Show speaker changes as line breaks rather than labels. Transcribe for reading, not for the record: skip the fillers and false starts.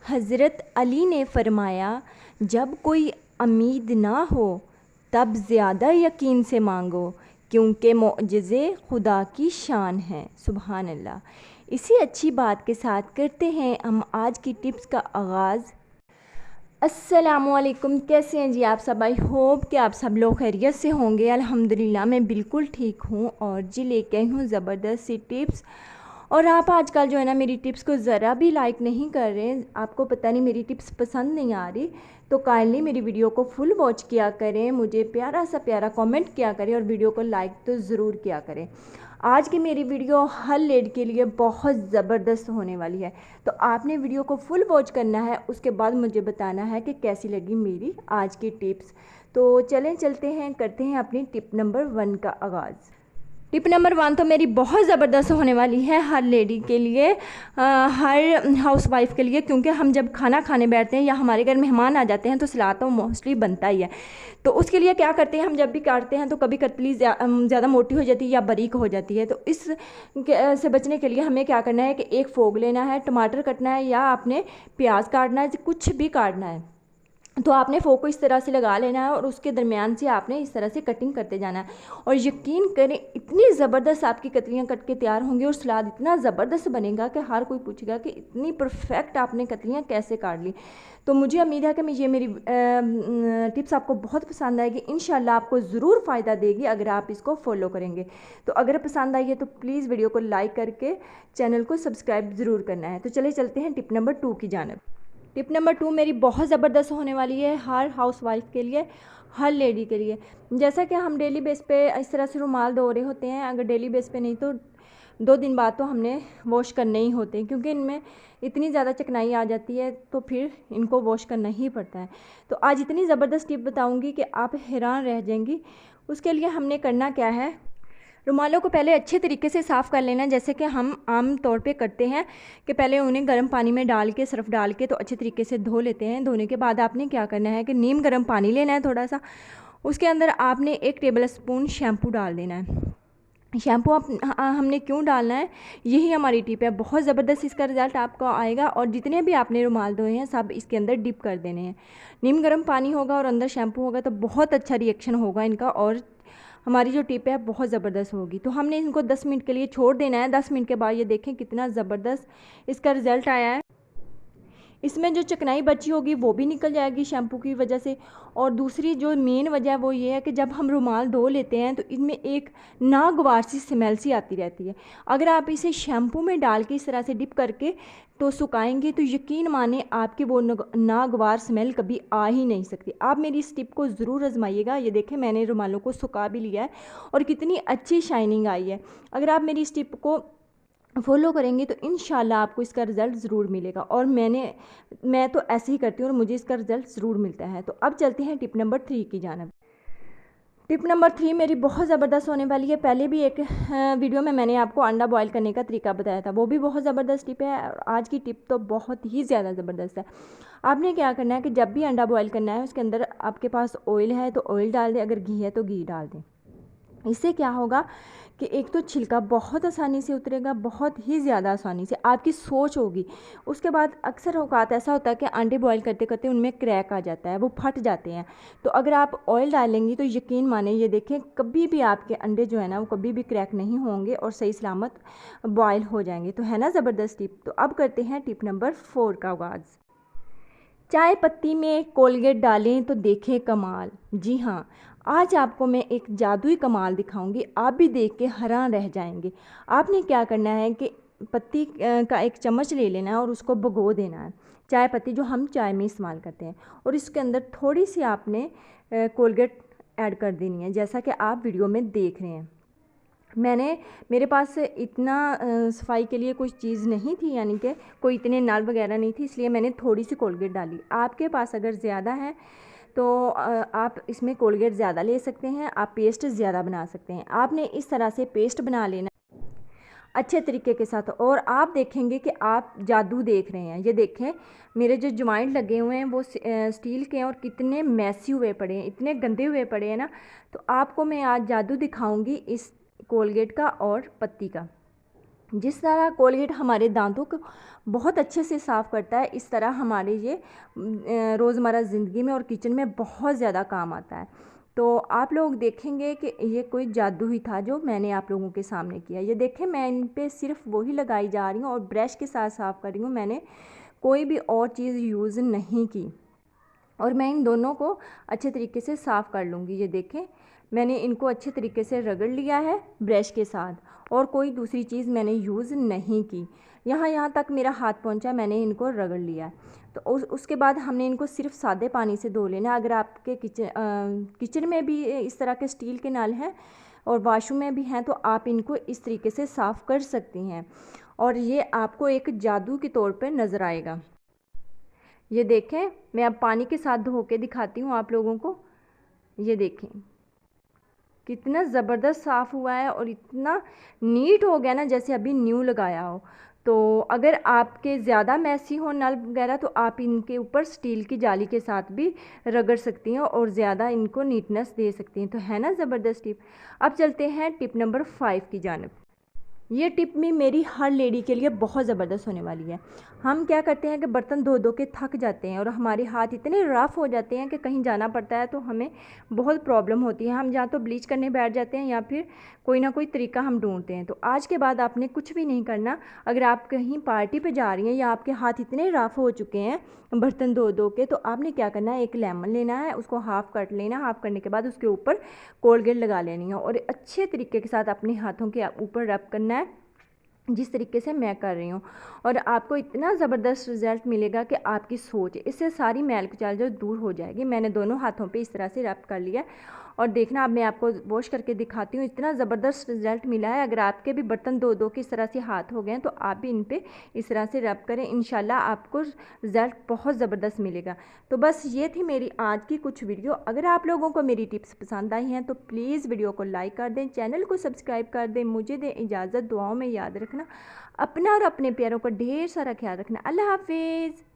हज़रत अली ने फरमाया, जब कोई उम्मीद ना हो तब ज़्यादा यकीन से मांगो, क्योंकि मोअज़िज़े खुदा की शान है। सुबहान अल्लाह। इसी अच्छी बात के साथ करते हैं हम आज की टिप्स का आगाज़। अस्सलामुअलैकुम, कैसे हैं जी आप सब? आई होप कि आप सब लोग खैरियत से होंगे। अल्हम्दुलिल्लाह मैं बिल्कुल ठीक हूँ और जी लेके आई हूँ ज़बरदस्त सी टिप्स। और आप आजकल जो है ना मेरी टिप्स को ज़रा भी लाइक नहीं कर रहे, आपको पता नहीं मेरी टिप्स पसंद नहीं आ रही, तो काइंडली मेरी वीडियो को फुल वॉच किया करें, मुझे प्यारा सा प्यारा कमेंट किया करें और वीडियो को लाइक तो ज़रूर किया करें। आज की मेरी वीडियो हर लेडी के लिए बहुत ज़बरदस्त होने वाली है, तो आपने वीडियो को फुल वॉच करना है, उसके बाद मुझे बताना है कि कैसी लगी मेरी आज की टिप्स। तो चलें चलते हैं, करते हैं अपनी टिप नंबर 1 का आगाज़। टिप नंबर 1 तो मेरी बहुत ज़बरदस्त होने वाली है हर लेडी के लिए, हर हाउस वाइफ के लिए, क्योंकि हम जब खाना खाने बैठते हैं या हमारे घर मेहमान आ जाते हैं तो सलाद तो मोस्टली बनता ही है। तो उसके लिए क्या करते हैं, हम जब भी काटते हैं तो कभी कतली ज़्यादा मोटी हो जाती है या बारीक हो जाती है। तो इस से बचने के लिए हमें क्या करना है कि एक फोक लेना है, टमाटर कटना है या आपने प्याज काटना है, कुछ भी काटना है तो आपने फोक को इस तरह से लगा लेना है और उसके दरमियान से आपने इस तरह से कटिंग करते जाना है। और यकीन करें इतनी ज़बरदस्त आपकी कतलियाँ कट के तैयार होंगी और सलाद इतना ज़बरदस्त बनेगा कि हर कोई पूछेगा कि इतनी परफेक्ट आपने कतलियाँ कैसे काट ली। तो मुझे उम्मीद है कि ये मेरी टिप्स आपको बहुत पसंद आएगी, इंशाल्लाह आपको ज़रूर फ़ायदा देगी अगर आप इसको फॉलो करेंगे। तो अगर पसंद आई है तो प्लीज़ वीडियो को लाइक करके चैनल को सब्सक्राइब ज़रूर करना है। तो चले चलते हैं टिप नंबर 2 की जानब। टिप नंबर 2 मेरी बहुत ज़बरदस्त होने वाली है हर हाउस वाइफ के लिए, हर लेडी के लिए। जैसा कि हम डेली बेस पे इस तरह से रुमाल धो रहे होते हैं, अगर डेली बेस पे नहीं तो 2 दिन बाद तो हमने वॉश करने ही होते हैं, क्योंकि इनमें इतनी ज़्यादा चिकनाई आ जाती है तो फिर इनको वॉश करना ही पड़ता है। तो आज इतनी ज़बरदस्त टिप बताऊँगी कि आप हैरान रह जाएंगी। उसके लिए हमने करना क्या है, रुमालों को पहले अच्छे तरीके से साफ़ कर लेना, जैसे कि हम आम तौर पे करते हैं कि पहले उन्हें गर्म पानी में डाल के, सर्फ़ डाल के तो अच्छे तरीके से धो लेते हैं। धोने के बाद आपने क्या करना है कि नीम गर्म पानी लेना है थोड़ा सा, उसके अंदर आपने 1 टेबल स्पून शैम्पू डाल देना है। शैम्पू हमने क्यों डालना है, यही हमारी टिप है। बहुत ज़बरदस्त इसका रिज़ल्ट आपको आएगा और जितने भी आपने रुमाल धोए हैं सब इसके अंदर डिप कर देने हैं। नीम गर्म पानी होगा और अंदर शैम्पू होगा तो बहुत अच्छा रिएक्शन होगा इनका और हमारी जो टिप है बहुत ज़बरदस्त होगी। तो हमने इनको 10 मिनट के लिए छोड़ देना है। 10 मिनट के बाद ये देखें कितना ज़बरदस्त इसका रिज़ल्ट आया है। इसमें जो चिकनाई बची होगी वो भी निकल जाएगी शैम्पू की वजह से। और दूसरी जो मेन वजह है वो ये है कि जब हम रुमाल धो लेते हैं तो इनमें एक नागवार सी स्मेल सी आती रहती है। अगर आप इसे शैम्पू में डाल के इस तरह से डिप करके तो सुखाएंगे तो यकीन माने आपकी वो नागवार स्मेल कभी आ ही नहीं सकती। आप मेरी इस टिप को ज़रूर आजमाइएगा। ये देखें मैंने रुमालों को सुखा भी लिया है और कितनी अच्छी शाइनिंग आई है। अगर आप मेरी इस टिप को फॉलो करेंगे तो इंशाल्लाह आपको इसका रिज़ल्ट ज़रूर मिलेगा। और मैं तो ऐसे ही करती हूँ और मुझे इसका रिज़ल्ट ज़रूर मिलता है। तो अब चलते हैं टिप नंबर 3 की जानब। टिप नंबर 3 मेरी बहुत ज़बरदस्त होने वाली है। पहले भी एक वीडियो में मैंने आपको अंडा बॉयल करने का तरीका बताया था, वो भी बहुत ज़बरदस्त टिप है और आज की टिप तो बहुत ही ज़्यादा ज़बरदस्त है। आपने क्या करना है कि जब भी अंडा बॉयल करना है उसके अंदर आपके पास ऑयल है तो ऑयल डाल दें, अगर घी है तो घी डाल दें। इससे क्या होगा कि एक तो छिलका बहुत आसानी से उतरेगा, बहुत ही ज़्यादा आसानी से आपकी सोच होगी। उसके बाद अक्सर औकात ऐसा होता है कि अंडे बॉईल करते करते उनमें क्रैक आ जाता है, वो फट जाते हैं। तो अगर आप ऑयल डालेंगी तो यकीन माने ये देखें कभी भी आपके अंडे जो है ना वो कभी भी क्रैक नहीं होंगे और सही सलामत बॉयल हो जाएंगे। तो है ना ज़बरदस्त टिप। तो अब करते हैं टिप नंबर 4 का आगाज़। चाय पत्ती में कोलगेट डालें तो देखें कमाल। जी हाँ, आज आपको मैं एक जादुई कमाल दिखाऊंगी, आप भी देख के हैरान रह जाएंगे। आपने क्या करना है कि पत्ती का एक चम्मच ले लेना है और उसको भिगो देना है, चाय पत्ती जो हम चाय में इस्तेमाल करते हैं, और इसके अंदर थोड़ी सी आपने कोलगेट ऐड कर देनी है, जैसा कि आप वीडियो में देख रहे हैं। मेरे पास इतना सफाई के लिए कोई चीज़ नहीं थी, यानी कि कोई इतने नल वगैरह नहीं थी, इसलिए मैंने थोड़ी सी कोलगेट डाली। आपके पास अगर ज़्यादा है तो आप इसमें कोलगेट ज़्यादा ले सकते हैं, आप पेस्ट ज़्यादा बना सकते हैं। आपने इस तरह से पेस्ट बना लेना अच्छे तरीके के साथ और आप देखेंगे कि आप जादू देख रहे हैं। ये देखें मेरे जो जॉइंट लगे हुए हैं वो स्टील के हैं और कितने मैसी हुए पड़े हैं, इतने गंदे हुए पड़े हैं ना। तो आपको मैं आज जादू दिखाऊंगी इस कोलगेट का और पत्ती का। जिस तरह कोलगेट हमारे दांतों को बहुत अच्छे से साफ़ करता है, इस तरह हमारे ये रोज़मर्रा ज़िंदगी में और किचन में बहुत ज़्यादा काम आता है। तो आप लोग देखेंगे कि ये कोई जादू ही था जो मैंने आप लोगों के सामने किया। ये देखें, मैं इन पे सिर्फ वही लगाई जा रही हूँ और ब्रश के साथ साफ़ कर रही हूँ, मैंने कोई भी और चीज़ यूज़ नहीं की। और मैं इन दोनों को अच्छे तरीके से साफ़ कर लूँगी। ये देखें, मैंने इनको अच्छे तरीके से रगड़ लिया है ब्रश के साथ और कोई दूसरी चीज़ मैंने यूज़ नहीं की। यहाँ तक मेरा हाथ पहुँचा, मैंने इनको रगड़ लिया। तो उसके बाद हमने इनको सिर्फ सादे पानी से धो लेना। अगर आपके किचन में भी इस तरह के स्टील के नल हैं और वाशरूम में भी हैं, तो आप इनको इस तरीके से साफ़ कर सकती हैं और ये आपको एक जादू के तौर पर नज़र आएगा। ये देखें, मैं अब पानी के साथ धो के दिखाती हूँ आप लोगों को। ये देखें कितना ज़बरदस्त साफ़ हुआ है और इतना नीट हो गया ना, जैसे अभी न्यू लगाया हो। तो अगर आपके ज़्यादा मैसी हो नल वगैरह, तो आप इनके ऊपर स्टील की जाली के साथ भी रगड़ सकती हैं और ज़्यादा इनको नीटनेस दे सकती हैं। तो है ना ज़बरदस्त टिप। अब चलते हैं टिप नंबर 5 की जानिब। ये टिप भी मेरी हर लेडी के लिए बहुत ज़बरदस्त होने वाली है। हम क्या करते हैं कि बर्तन धो धो के थक जाते हैं और हमारे हाथ इतने रफ़ हो जाते हैं कि कहीं जाना पड़ता है तो हमें बहुत प्रॉब्लम होती है। हम या तो ब्लीच करने बैठ जाते हैं या फिर कोई ना कोई तरीका हम ढूंढते हैं। तो आज के बाद आपने कुछ भी नहीं करना। अगर आप कहीं पार्टी पे जा रही हैं या आपके हाथ इतने रफ़ हो चुके हैं बर्तन धो धो के, तो आपने क्या करना है, एक लेमन लेना है, उसको हाफ़ कट लेना। हाफ़ करने के बाद उसके ऊपर कोलगेट लगा लेनी है और अच्छे तरीके के साथ अपने हाथों के ऊपर रब करना है, जिस तरीके से मैं कर रही हूँ। और आपको इतना ज़बरदस्त रिज़ल्ट मिलेगा कि आपकी सोच, इससे सारी मैल कुचैल जो दूर हो जाएगी। मैंने दोनों हाथों पे इस तरह से रब कर लिया और देखना, अब मैं आपको वॉश करके दिखाती हूँ। इतना ज़बरदस्त रिज़ल्ट मिला है। अगर आपके भी बर्तन धो धो के इस तरह से हाथ हो गए हैं, तो आप भी इन पे इस तरह से रब करें। इंशाल्लाह आपको रिज़ल्ट बहुत ज़बरदस्त मिलेगा। तो बस ये थी मेरी आज की कुछ वीडियो। अगर आप लोगों को मेरी टिप्स पसंद आई हैं तो प्लीज़ वीडियो को लाइक कर दें, चैनल को सब्सक्राइब कर दें। मुझे दें इजाज़त, दुआओं में याद रखना अपना और अपने प्यारों का ढेर सारा ख्याल रखना। अल्लाह हाफिज़।